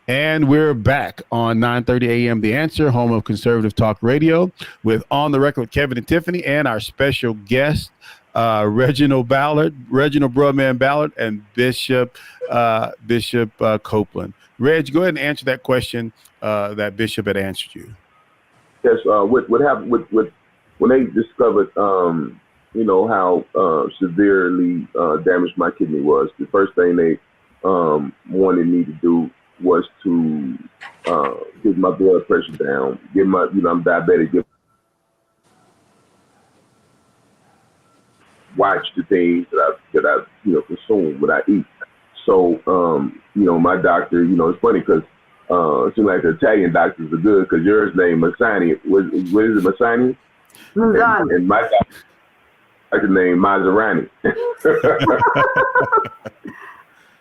And we're back on 9:30 a.m. The Answer, home of conservative talk radio, with On the Record with Kevin and Tiffany, and our special guest, Reginald Broadman Ballard, and Bishop Copeland. Reg, go ahead and answer that question that Bishop had answered you. Yes. What happened with when they discovered, how severely damaged my kidney was? The first thing they wanted me to do was to get my blood pressure down, get my, I'm diabetic, watch the things that I consume, what I eat. So, my doctor, it's funny because it seems like the Italian doctors are good because yours name Masani. What is it, Masani? And my doctor name Maserati.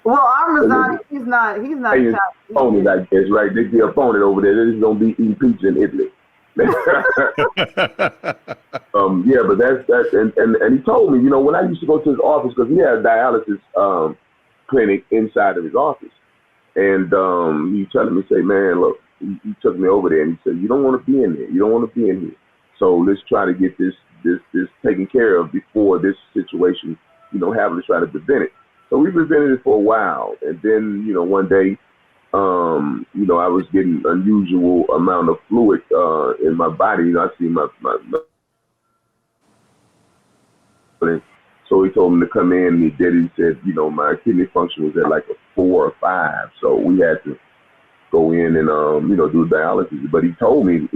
Well, our Mazzani, he's not Italian. Opponent, I guess, right? They the opponent over there. They're just gonna be eating pizza in Italy. But that's and he told me, when I used to go to his office, because he had a dialysis clinic inside of his office, and he telling me, say, man, look, he took me over there and he said, you don't want to be in there. You don't want to be in here. So let's try to get this taken care of before this situation, having to try to prevent it. So we prevented it for a while, and then one day, I was getting unusual amount of fluid in my body. I see my so he told me to come in, and he did. He said, my kidney function was at like a 4 or 5, so we had to go in and do dialysis. But he told me,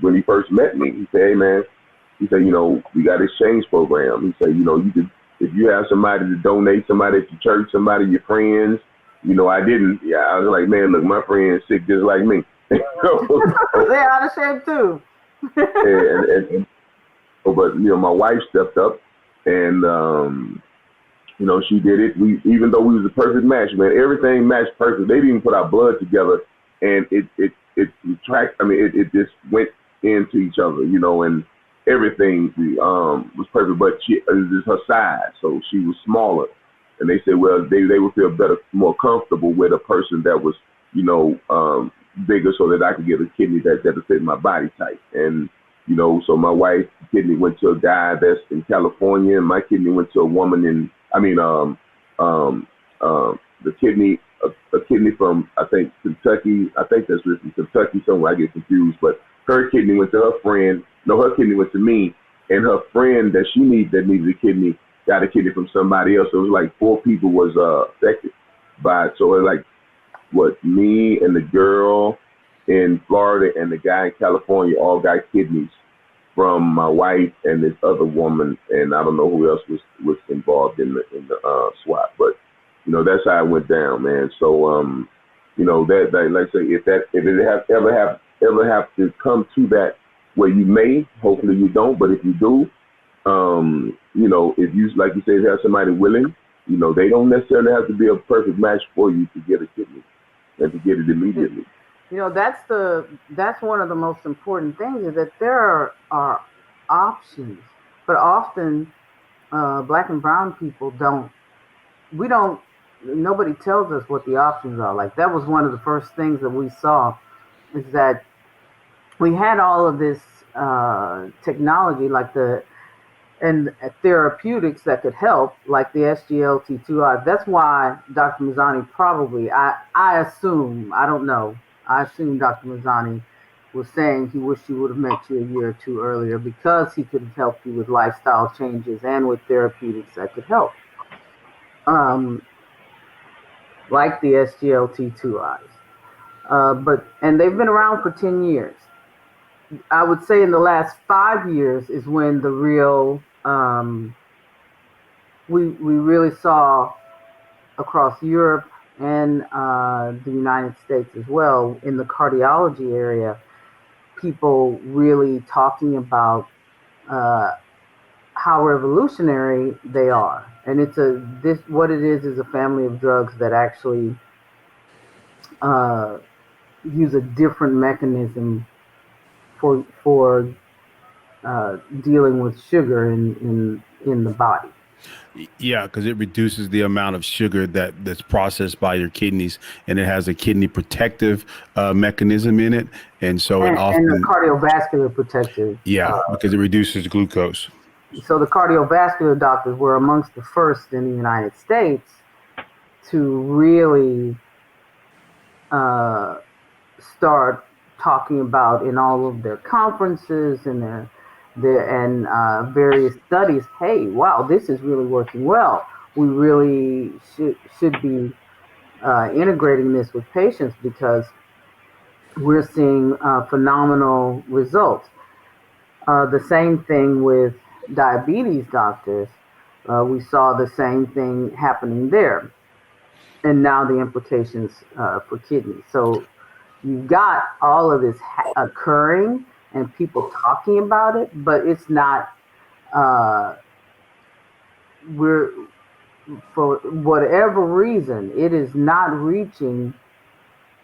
when he first met me, he said, hey man, he said, we got an exchange program. He said, you could. If you have somebody to donate, somebody at your church, somebody, your friends, I didn't. Yeah, I was like, man, look, my friend's sick just like me. They're out of shape too. But my wife stepped up, and she did it. Even though we was a perfect match, man, everything matched perfect. They didn't even put our blood together, and it retract. I mean, it just went into each other, and everything was perfect, but it was just her size, so she was smaller. And they said, well, they would feel better, more comfortable with a person that was, bigger, so that I could get a kidney that would fit my body type. And so my wife's kidney went to a guy that's in California, and my kidney went to a woman the kidney, a kidney from, I think, Kentucky. I think that's written Kentucky somewhere. I get confused, but her kidney went to her friend. No, her kidney went to me, and her friend that needed a kidney got a kidney from somebody else. So it was like 4 people was affected by it. So it was like, me and the girl in Florida and the guy in California all got kidneys from my wife and this other woman, and I don't know who else was involved in the swap, but that's how it went down, man. So that like I say, if it ever have to come to that, where you may, hopefully you don't, but if you do, if you, like you said, have somebody willing, they don't necessarily have to be a perfect match for you to get a kidney and to get it immediately. That's one of the most important things, is that there are options, but often Black and brown people nobody tells us what the options are. Like, that was one of the first things that we saw, is that we had all of this technology, like and therapeutics that could help, like the SGLT2I. That's why Dr. Mazzani probably, I assume, I don't know, I assume Dr. Mazzani was saying he wished he would have met you a year or two earlier, because he could have helped you with lifestyle changes and with therapeutics that could help, like the SGLT2Is. And they've been around for 10 years. I would say in the last 5 years is when the real, we really saw across Europe and the United States as well, in the cardiology area, people really talking about how revolutionary they are. And what it is a family of drugs that actually use a different mechanism for dealing with sugar in the body. Yeah, because it reduces the amount of sugar that's processed by your kidneys, and it has a kidney protective mechanism in it, and so it And the often, cardiovascular protective. yeah, because it reduces glucose. So the cardiovascular doctors were amongst the first in the United States to really uh, start talking about in all of their conferences and various studies. Hey, wow, this is really working well. We really should be integrating this with patients because we're seeing phenomenal results. The same thing with diabetes doctors. We saw the same thing happening there. And now the implications for kidneys. So you've got all of this occurring and people talking about it, but it's not, uh, we're, for whatever reason, it is not reaching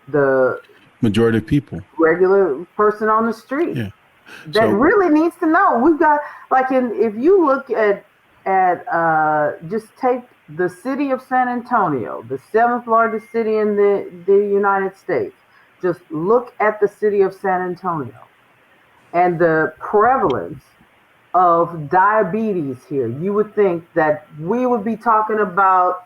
the Majority of people. regular person on the street. Yeah. That really needs to know. We've got if you look at just take the city of San Antonio, the seventh largest city in the United States. Just look at the city of San Antonio and the prevalence of diabetes here. You would think that we would be talking about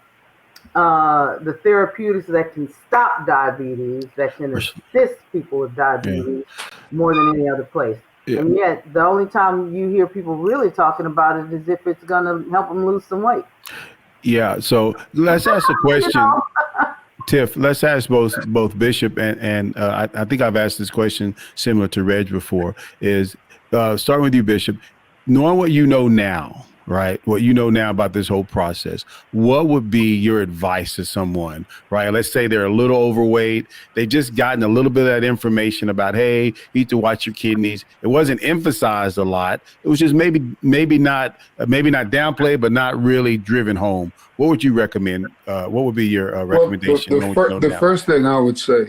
the therapeutics that can stop diabetes, that can assist people with diabetes more than any other place. Yeah. And yet, the only time you hear people really talking about it is if it's going to help them lose some weight. Yeah. So let's ask a question, Tiff. Let's ask both Bishop and I think I've asked this question similar to Reg before. Is starting with you, Bishop. Knowing what you know now, right? What you know now about this whole process, what would be your advice to someone, right? Let's say they're a little overweight. They've just gotten a little bit of that information about, hey, you need to watch your kidneys. It wasn't emphasized a lot. It was just maybe not downplayed, but not really driven home. What would you recommend? What would be your recommendation? Well, the first thing I would say,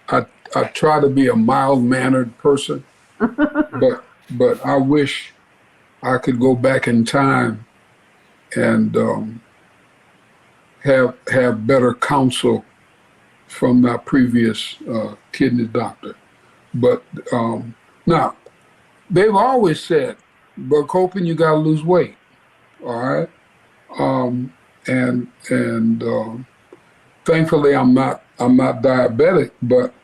I try to be a mild-mannered person, but I wish I could go back in time and have better counsel from my previous kidney doctor. But now, they've always said, but coping, you gotta lose weight, all right? And thankfully I'm not diabetic, but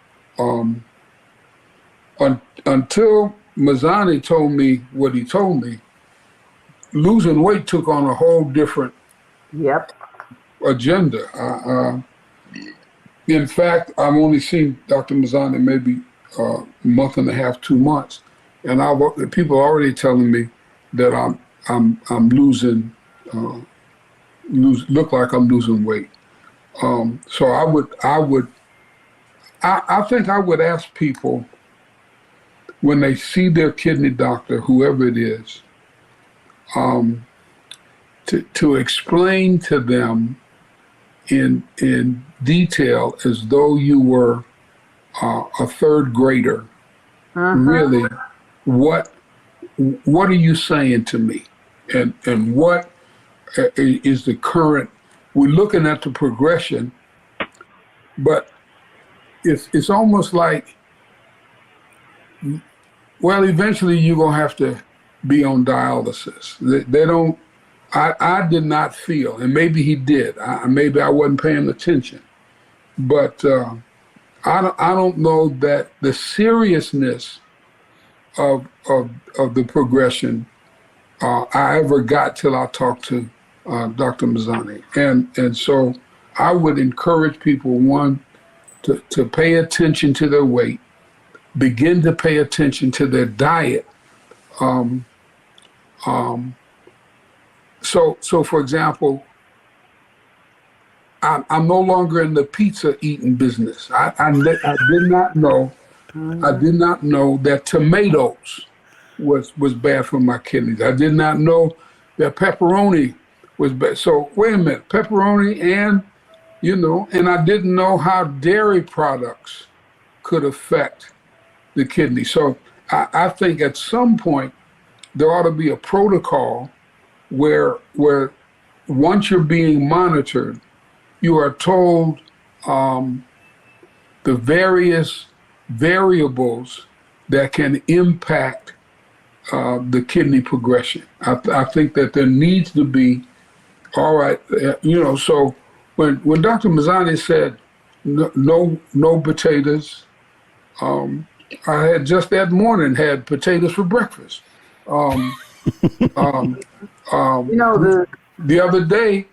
until Mazzani told me what he told me, losing weight took on a whole different agenda. In fact, I've only seen Dr. Mazzani maybe a month and a half, 2 months, and people are already telling me that I'm losing, look like I'm losing weight. So I think I would ask people when they see their kidney doctor, whoever it is, to explain to them in detail as though you were a third grader. Really, what are you saying to me, and what is the current? We're looking at the progression, but it's almost like, well, eventually you're gonna have to be on dialysis. They don't. I did not feel, and maybe he did. Maybe I wasn't paying attention, but I don't know that the seriousness of the progression I ever got till I talked to Dr. Mazzani, and so I would encourage people, one, to pay attention to their weight, begin to pay attention to their diet. So for example, I'm no longer in the pizza eating business. I did not know. I did not know that tomatoes was bad for my kidneys. I did not know that pepperoni was bad. So wait a minute, pepperoni and I didn't know how dairy products could affect the kidney. So I think at some point there ought to be a protocol where once you're being monitored, you are told the various variables that can impact the kidney progression. I think that there needs to be, all right, so when Dr. Mazzani said no potatoes, I had just that morning had potatoes for breakfast. The other day,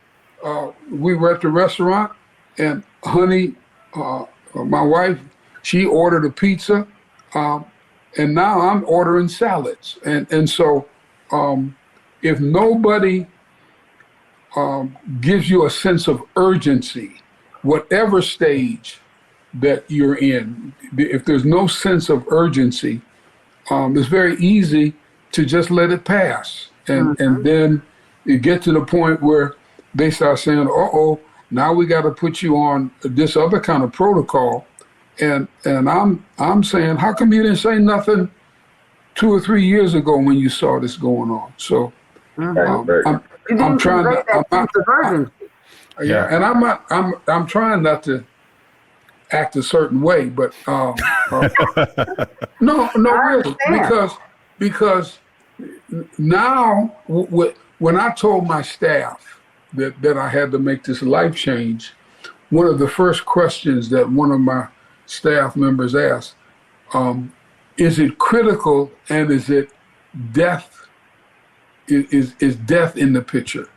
we were at the restaurant, and honey, my wife, she ordered a pizza, and now I'm ordering salads. And so if nobody gives you a sense of urgency, whatever stage that you're in, if there's no sense of urgency, it's very easy to just let it pass. And then you get to the point where they start saying, now we got to put you on this other kind of protocol. And I'm saying, how come you didn't say nothing 2 or 3 years ago when you saw this going on? So I'm trying to. And I'm trying not to act a certain way, but no, really, because now when I told my staff that I had to make this life change, one of the first questions that one of my staff members asked, is it critical, and is it death? Is death in the picture?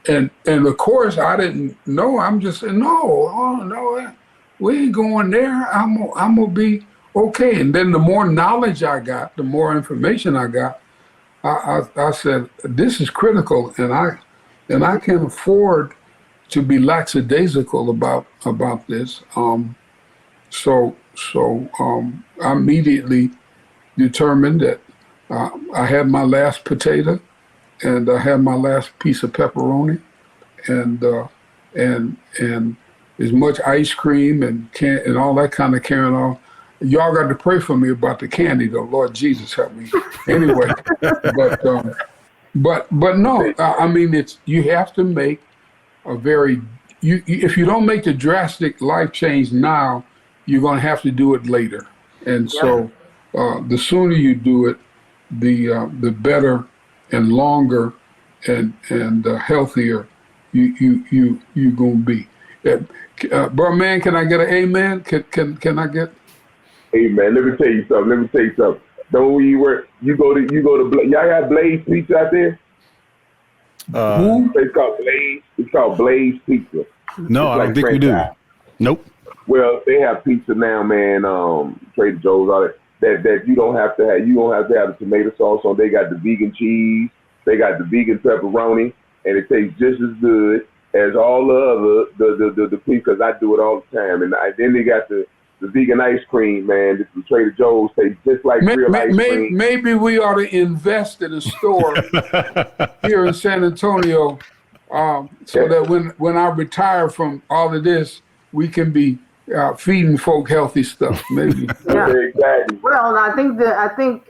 And of course I didn't know. I'm just saying, no, we ain't going there. I'm gonna be okay. And then the more knowledge I got, the more information I got, I said, this is critical, and I can't afford to be lackadaisical about this. So I immediately determined that I had my last potato, and I had my last piece of pepperoni, and as much ice cream and all that kind of carrying on. Y'all got to pray for me about the candy, though. Lord Jesus, help me. Anyway, but no, I mean, you have to make a if you don't make the drastic life change now, you're going to have to do it later. And so the sooner you do it, the better and longer and healthier you going to be. Bro, man, can I get an amen? Can I get? Hey man, let me tell you something. Don't you work? You go to y'all got Blaze Pizza out there? It's called Blaze. It's called Blaze Pizza. No, I don't think we do. Nope. Well, they have pizza now, man. Trader Joe's, all that you don't have to have. You don't have to have the tomato sauce on. They got the vegan cheese. They got the vegan pepperoni, and it tastes just as good as all the other the pizza. Cause I do it all the time, and then they got the vegan ice cream, man. This is Trader Joe's, tastes just like real ice cream. Maybe we ought to invest in a store here in San Antonio, so that when I retire from all of this, we can be feeding folk healthy stuff. Maybe. Yeah. Exactly. Well, I think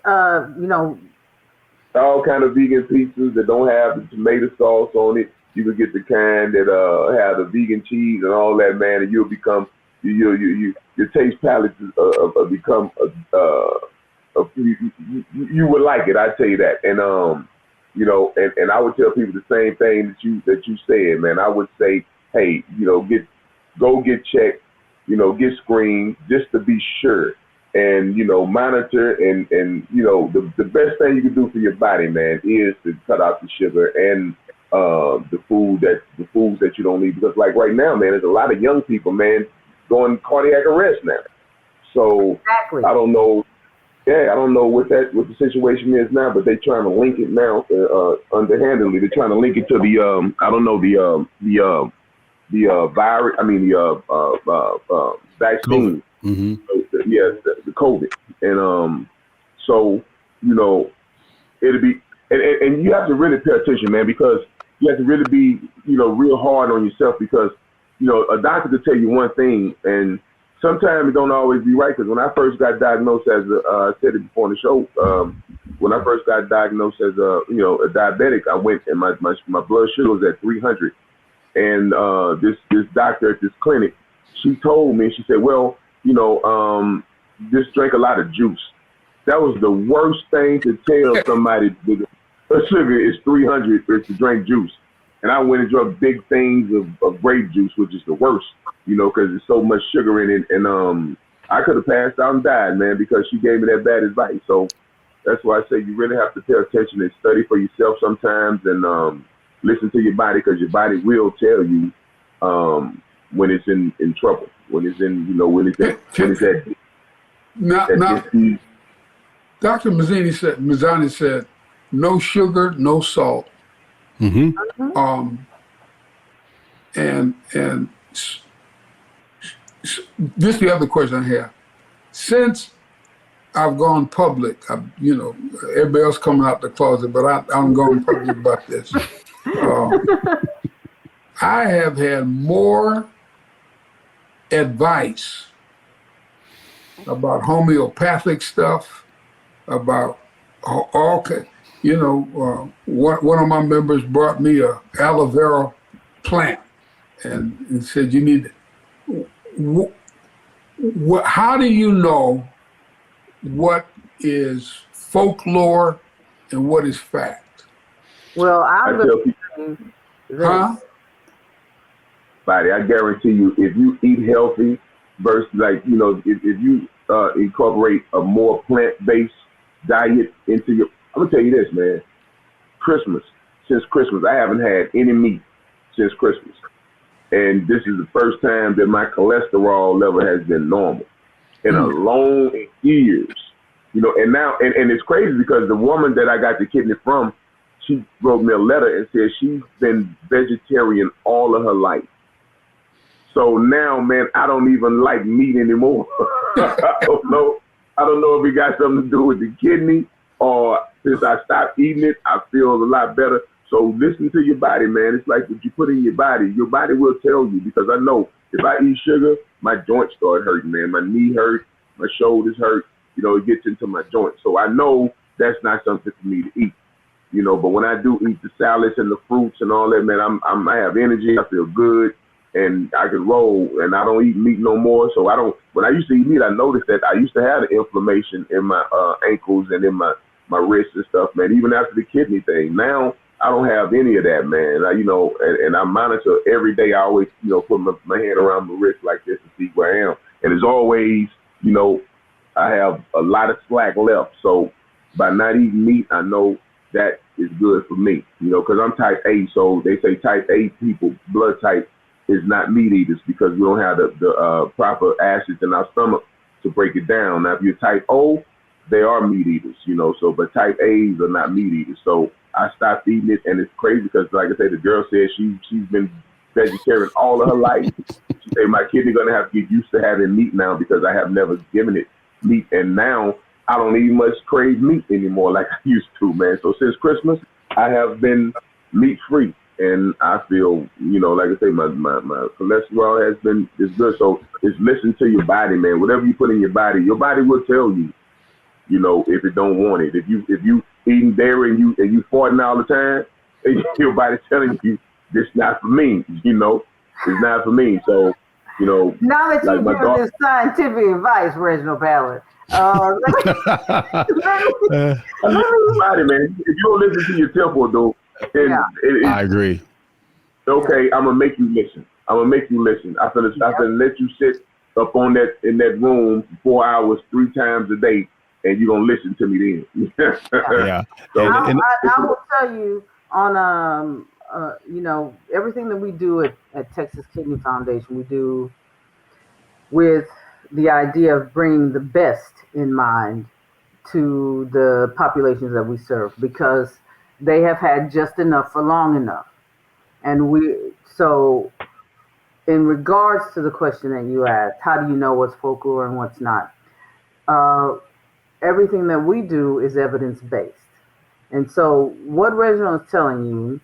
all kind of vegan pizzas that don't have the tomato sauce on it. You can get the kind that have the vegan cheese and all that, man, and you'll become your taste palate become you would like it. I tell you that, and and I would tell people the same thing that you said, man. I would say, hey, go get checked, get screened just to be sure, and monitor, and the best thing you can do for your body, man, is to cut out the sugar and the foods that you don't need, because like right now, man, there's a lot of young people, man, going cardiac arrest now. So exactly. I don't know what the situation is now, but they're trying to link it now underhandedly. They're trying to link it to the virus. I mean the vaccine. Mm-hmm. The COVID, and so it'll be, and you have to really pay attention, man, because you have to really be real hard on yourself, because a doctor could tell you one thing, and sometimes it don't always be right. Because when I first got diagnosed, as I said it before on the show, when I first got diagnosed as a diabetic, I went and my blood sugar was at 300, and this doctor at this clinic, she told me, she said, well, just drink a lot of juice. That was the worst thing to tell somebody with a sugar is 300 is to drink juice. And I went and drank big things of grape juice, which is the worst, because there's so much sugar in it. And I could have passed out and died, man, because she gave me that bad advice. So that's why I say you really have to pay attention and study for yourself sometimes, and listen to your body, because your body will tell you when it's in trouble, when it's in, when it's at. Now, Dr. Mazzani said, no sugar, no salt. Mm-hmm. And this is the other question I have. Since I've gone public, everybody else coming out the closet, but I'm going public about this. I have had more advice about homeopathic stuff, about one of my members brought me a aloe vera plant and said, you need how do you know what is folklore and what is fact? Well, I'm going to Buddy, I guarantee you, if you eat healthy versus if you incorporate a more plant-based diet into your, I'm gonna tell you this, man. Since Christmas, I haven't had any meat since Christmas, and this is the first time that my cholesterol level has been normal in a long years. And now, and it's crazy because the woman that I got the kidney from, she wrote me a letter and said she's been vegetarian all of her life. So now, man, I don't even like meat anymore. I don't know if it got something to do with the kidney, or since I stopped eating it, I feel a lot better. So listen to your body, man. It's like what you put in your body will tell you, because I know if I eat sugar, my joints start hurting, man. My knee hurt, my shoulders hurt, it gets into my joints. So I know that's not something for me to eat, but when I do eat the salads and the fruits and all that, man, I have energy, I feel good, and I can roll, and I don't eat meat no more. So when I used to eat meat, I noticed that I used to have the inflammation in my ankles and in my wrists and stuff, man, even after the kidney thing. Now, I don't have any of that, man. And I monitor every day. I always, put my hand around my wrist like this to see where I am. And as always, I have a lot of slack left. So by not eating meat, I know that is good for me, because I'm type A. So they say type A people, blood type, is not meat eaters, because we don't have the proper acids in our stomach to break it down. Now, if you're type O, they are meat eaters, but type A's are not meat eaters. So I stopped eating it, and it's crazy because, like I said, the girl said she's been vegetarian all of her life. She said, my kidney gonna have to get used to having meat now, because I have never given it meat, and now I don't even much crave meat anymore like I used to, man. So since Christmas, I have been meat free, and I feel, like I say, my cholesterol is good. So it's listen to your body, man. Whatever you put in your body will tell you, if it don't want it. If you eating dairy and you farting all the time, and your body's telling you this not for me, it's not for me. So, now that like you've given this scientific advice, Reginald Ballard, body, man. If you don't listen to your temple, though, I agree. Okay, I'm gonna make you listen. I'm gonna let you sit up in that room for 4 hours, 3 times a day, and you're gonna listen to me then. Yeah. So, I will tell you on everything that we do at Texas Kidney Foundation, we do with the idea of bringing the best in mind to the populations that we serve, because they have had just enough for long enough. And so in regards to the question that you asked, how do you know what's folklore and what's not? Everything that we do is evidence-based. And so what Reginald is telling you,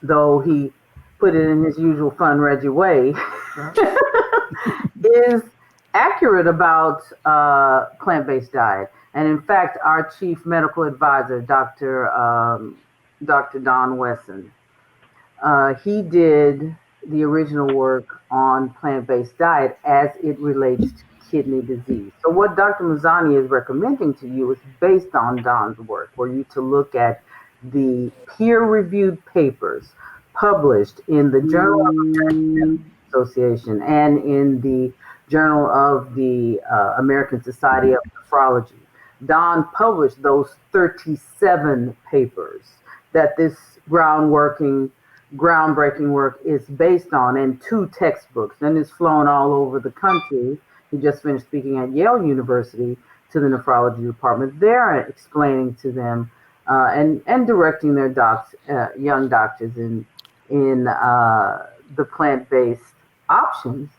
though he put it in his usual fun Reggie way, is accurate about plant-based diet. And in fact, our chief medical advisor, Dr. Don Wesson, he did the original work on plant-based diet as it relates to kidney disease. So what Dr. Mazzani is recommending to you is based on Don's work, for you to look at the peer-reviewed papers published in the Journal of the American Association and in the Journal of the American Society of Nephrology. Don published those 37 papers that this groundbreaking work is based on, and 2 textbooks, and it's flown all over the country. He just finished speaking at Yale University to the nephrology department. They're explaining to them and directing their young doctors in the plant-based options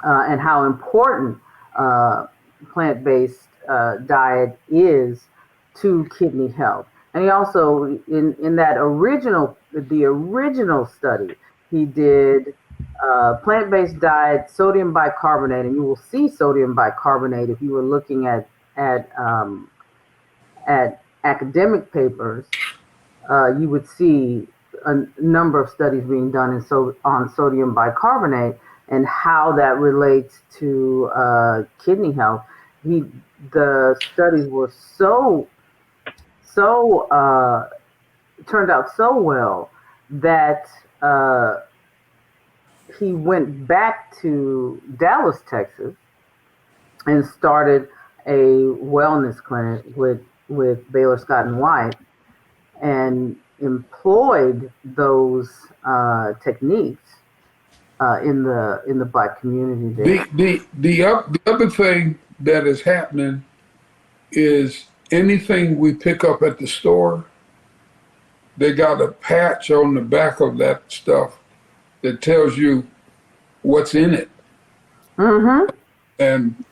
and how important plant-based diet is to kidney health. And he also, in that original study, he did plant-based diet, sodium bicarbonate, and you will see sodium bicarbonate if you were looking at academic papers. You would see a number of studies being done on sodium bicarbonate and how that relates to kidney health. The studies were turned out so well that he went back to Dallas, Texas, and started a wellness clinic with Baylor Scott and White, and employed those techniques in the Black community there. The other thing that is happening is anything we pick up at the store, they got a patch on the back of that stuff that tells you what's in it. Mm-hmm. And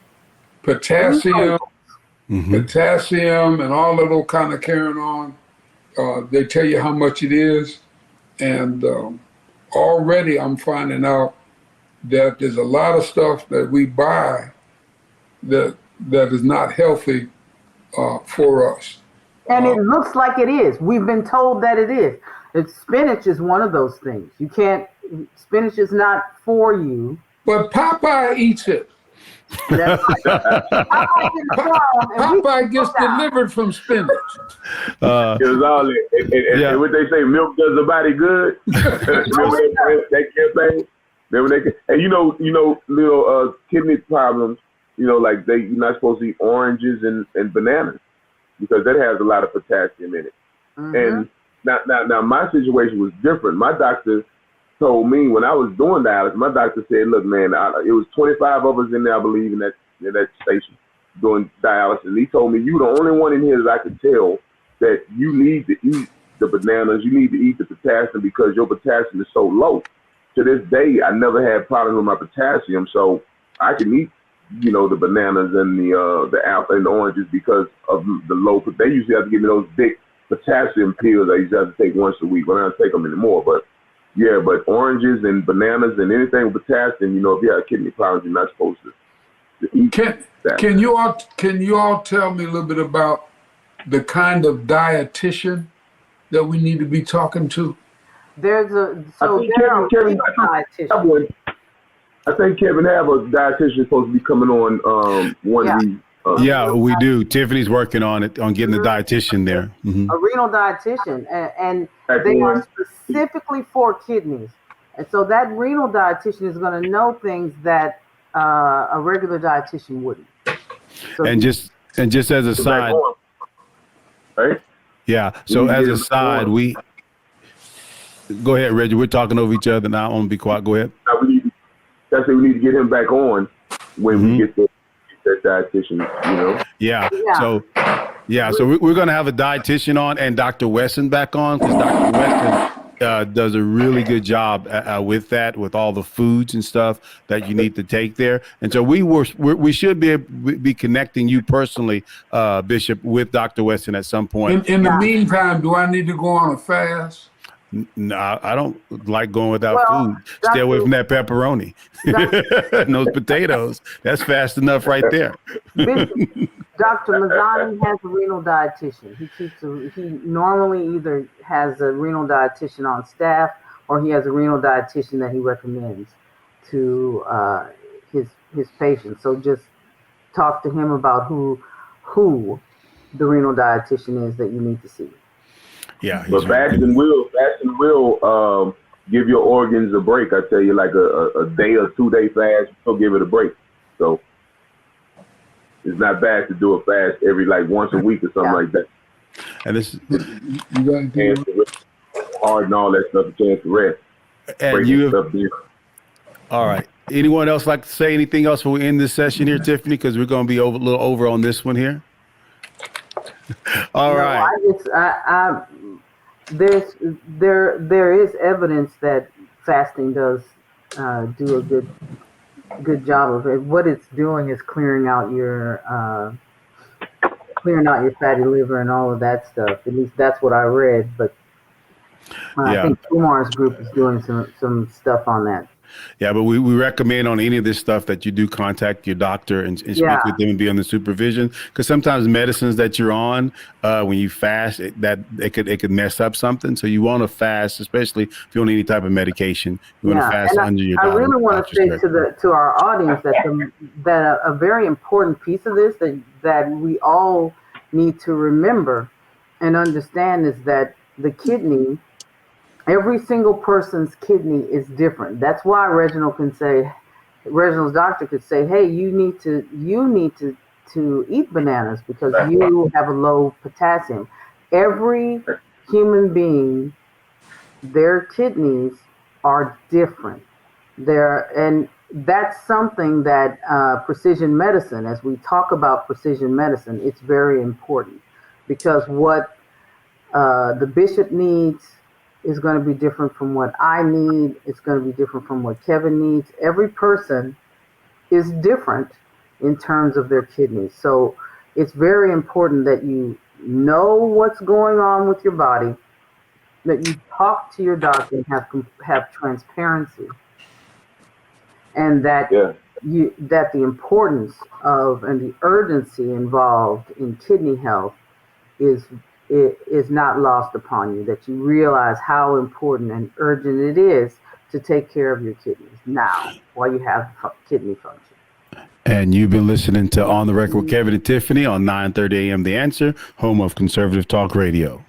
potassium, and all that little kind of carrying on, they tell you how much it is. And already I'm finding out that there's a lot of stuff that we buy that is not healthy for us. And it looks like it is. We've been told that it is. Spinach is one of those things. Spinach is not for you. But Popeye eats it. That's Popeye gets delivered from spinach. It was all it. And what they say, milk does the body good. That campaign. And little kidney problems. Like you're not supposed to eat oranges and bananas because that has a lot of potassium in it. Mm-hmm. And now my situation was different. My doctor told me when I was doing dialysis, my doctor said, look, man, it was 25 of us in there, I believe, in that station doing dialysis. And he told me, you the only one in here that I could tell that you need to eat the bananas, you need to eat the potassium because your potassium is so low. To this day, I never had problems with my potassium, so I can eat the bananas and the apple and the oranges because of the low. They usually have to give me those big potassium pills I used to have to take once a week. Well, I don't take them anymore, but oranges and bananas and anything with potassium, if you have kidney problems, you're not supposed to eat that. Can you all tell me a little bit about the kind of dietitian that we need to be talking to? I think Kevin have a dietitian supposed to be coming on one week. We do. Tiffany's working on it, on getting the dietitian there. Mm-hmm. A renal dietitian, and they are specifically for kidneys. And so that renal dietitian is going to know things that a regular dietitian wouldn't. So and just as a side, right? Yeah. So as a side, we go ahead, Reggie. We're talking over each other now. I'm gonna be quiet. Go ahead. We need to get him back on when we get that dietitian. Yeah. So we're gonna have a dietitian on and Dr. Wesson back on because Dr. Wesson does a really good job with that, with all the foods and stuff that you need to take there. And so we should be connecting you personally, Bishop, with Dr. Wesson at some point. In the meantime, do I need to go on a fast? No, I don't like going without Well, food. Stay away from that pepperoni. And those potatoes. That's fast enough right there. Bishop Dr. Mazzani has a renal dietitian. He normally either has a renal dietitian on staff or he has a renal dietitian that he recommends to his patients. So just talk to him about who the renal dietitian is that you need to see. Yeah. But fasting will give your organs a break. I tell you, like a day or 2 day fast, will give it a break. So it's not bad to do a fast every like once a week or something like that. And this And hard and all that stuff, a chance to rest. and you have, all right. Anyone else like to say anything else before we end this session here, Tiffany? Because we're going to be a little over on this one here. All right. There is evidence that fasting does do a good job of it. What it's doing is clearing out your fatty liver and all of that stuff. At least that's what I read. But I think Kumar's group is doing some stuff on that. Yeah, but we recommend on any of this stuff that you do contact your doctor and speak with them and be under supervision, because sometimes medicines that you're on when you fast it could mess up something. So you want to fast, especially if you want any type of medication. You want to fast under your doctor. I really want to say to our audience that a very important piece of this that we all need to remember and understand is that the kidney. Every single person's kidney is different. That's why Reginald's doctor could say, "Hey, you need to eat bananas because you have a low potassium." Every human being, their kidneys are different. And that's something that precision medicine, as we talk about precision medicine, it's very important because what the bishop needs is going to be different from what I need. It's going to be different from what Kevin needs. Every person is different in terms of their kidneys. So it's very important that you know what's going on with your body, that you talk to your doctor and have transparency, and that that the importance of and the urgency involved in kidney health is not lost upon you, that you realize how important and urgent it is to take care of your kidneys now while you have kidney function. And you've been listening to On the Record with Kevin and Tiffany on 9:30 a.m. The Answer, home of conservative talk radio.